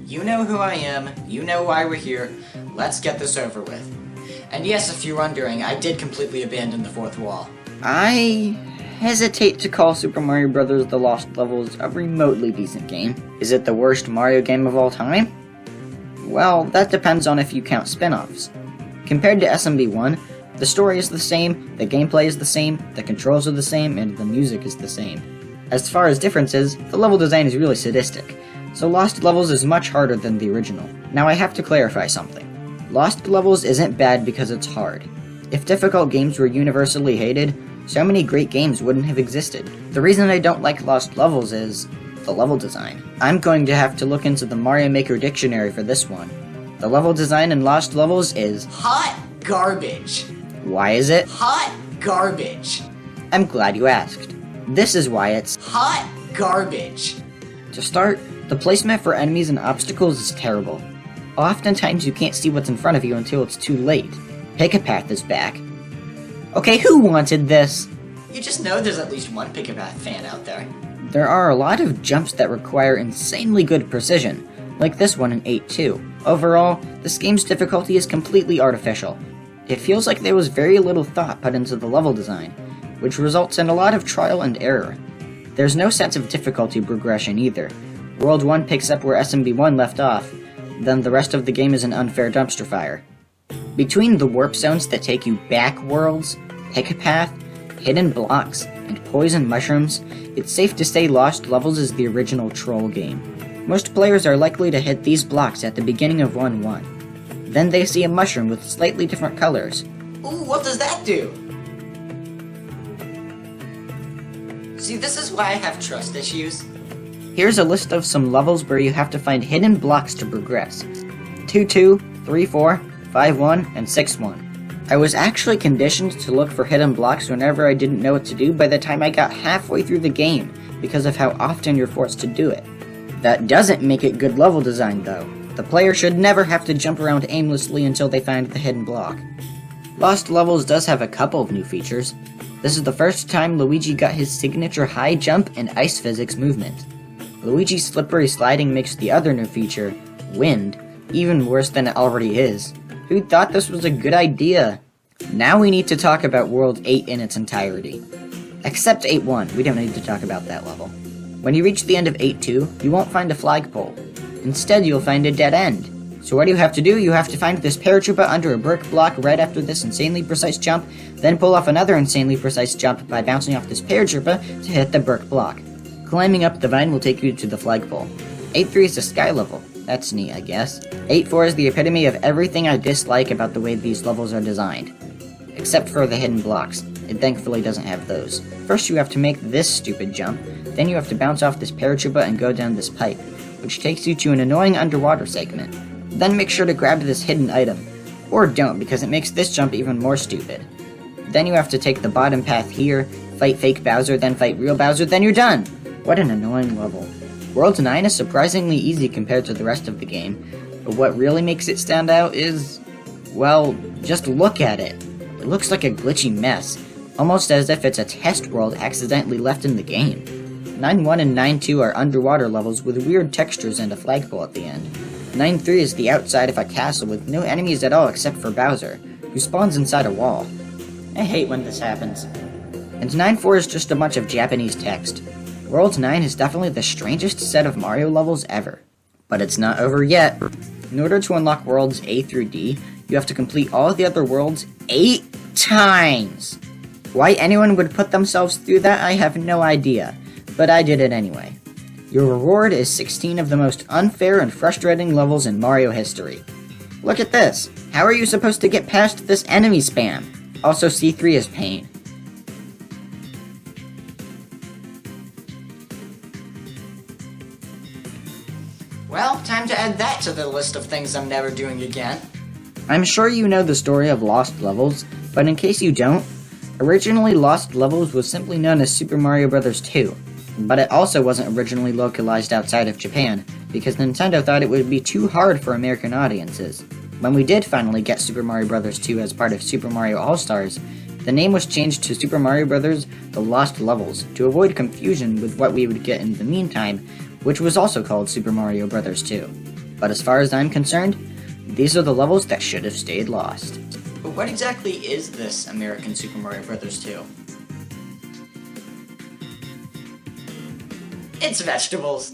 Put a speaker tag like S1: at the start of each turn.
S1: You know who I am, you know why we're here, let's get this over with. And yes, if you're wondering, I did completely abandon the fourth wall.
S2: I hesitate to call Super Mario Bros. The Lost Levels a remotely decent game. Is it the worst Mario game of all time? Well, that depends on if you count spin-offs. Compared to SMB1, the story is the same, the gameplay is the same, the controls are the same, and the music is the same. As far as differences, the level design is really sadistic, so Lost Levels is much harder than the original. Now I have to clarify something. Lost Levels isn't bad because it's hard. If difficult games were universally hated, so many great games wouldn't have existed. The reason I don't like Lost Levels is the level design. I'm going to have to look into the Mario Maker dictionary for this one. The level design in Lost Levels is
S1: hot garbage.
S2: Why is it?
S1: Hot garbage.
S2: I'm glad you asked. This is why it's
S1: hot garbage.
S2: To start, the placement for enemies and obstacles is terrible. Oftentimes you can't see what's in front of you until it's too late. Pick-a-Path is back. Okay, who wanted this?
S1: You just know there's at least one Pick-a-Path fan out there.
S2: There are a lot of jumps that require insanely good precision, like this one in 8-2. Overall, this game's difficulty is completely artificial. It feels like there was very little thought put into the level design, which results in a lot of trial and error. There's no sense of difficulty progression either. World 1 picks up where SMB1 left off, then the rest of the game is an unfair dumpster fire. Between the warp zones that take you back worlds, Pick-a-Path, hidden blocks, and poison mushrooms, it's safe to say Lost Levels is the original troll game. Most players are likely to hit these blocks at the beginning of 1-1. Then they see a mushroom with slightly different colors.
S1: Ooh, what does that do? See, this is why I have trust issues.
S2: Here's a list of some levels where you have to find hidden blocks to progress. 2-2, 3-4, 5-1, and 6-1. I was actually conditioned to look for hidden blocks whenever I didn't know what to do by the time I got halfway through the game, because of how often you're forced to do it. That doesn't make it good level design though. The player should never have to jump around aimlessly until they find the hidden block. Lost Levels does have a couple of new features. This is the first time Luigi got his signature high jump and ice physics movement. Luigi's slippery sliding makes the other new feature, Wind, even worse than it already is. Who thought this was a good idea? Now we need to talk about World 8 in its entirety. Except 8-1, we don't need to talk about that level. When you reach the end of 8-2, you won't find a flagpole. Instead, you'll find a dead end. So what do you have to do? You have to find this paratrooper under a brick block right after this insanely precise jump, then pull off another insanely precise jump by bouncing off this paratrooper to hit the brick block. Climbing up the vine will take you to the flagpole. 8-3 is a sky level. That's neat, I guess. 8-4 is the epitome of everything I dislike about the way these levels are designed. Except for the hidden blocks. It thankfully doesn't have those. First you have to make this stupid jump, then you have to bounce off this paratrooper and go down this pipe, which takes you to an annoying underwater segment. Then make sure to grab this hidden item. Or don't, because it makes this jump even more stupid. Then you have to take the bottom path here, fight fake Bowser, then fight real Bowser, then you're done! What an annoying level. World 9 is surprisingly easy compared to the rest of the game, but what really makes it stand out is, well, just look at it. It looks like a glitchy mess, almost as if it's a test world accidentally left in the game. 9-1 and 9-2 are underwater levels with weird textures and a flagpole at the end. 9-3 is the outside of a castle with no enemies at all except for Bowser, who spawns inside a wall. I hate when this happens. And 9-4 is just a bunch of Japanese text. World 9 is definitely the strangest set of Mario levels ever. But it's not over yet. In order to unlock worlds A through D, you have to complete all the other worlds 8 times! Why anyone would put themselves through that, I have no idea, but I did it anyway. Your reward is 16 of the most unfair and frustrating levels in Mario history. Look at this! How are you supposed to get past this enemy spam? Also, C3 is pain.
S1: Well, time to add that to the list of things I'm never doing again.
S2: I'm sure you know the story of Lost Levels, but in case you don't, originally Lost Levels was simply known as Super Mario Bros. 2, but it also wasn't originally localized outside of Japan, because Nintendo thought it would be too hard for American audiences. When we did finally get Super Mario Bros. 2 as part of Super Mario All-Stars, the name was changed to Super Mario Bros. The Lost Levels, to avoid confusion with what we would get in the meantime, which was also called Super Mario Bros. 2. But as far as I'm concerned, these are the levels that should have stayed lost.
S1: But what exactly is this American Super Mario Bros. 2? It's vegetables.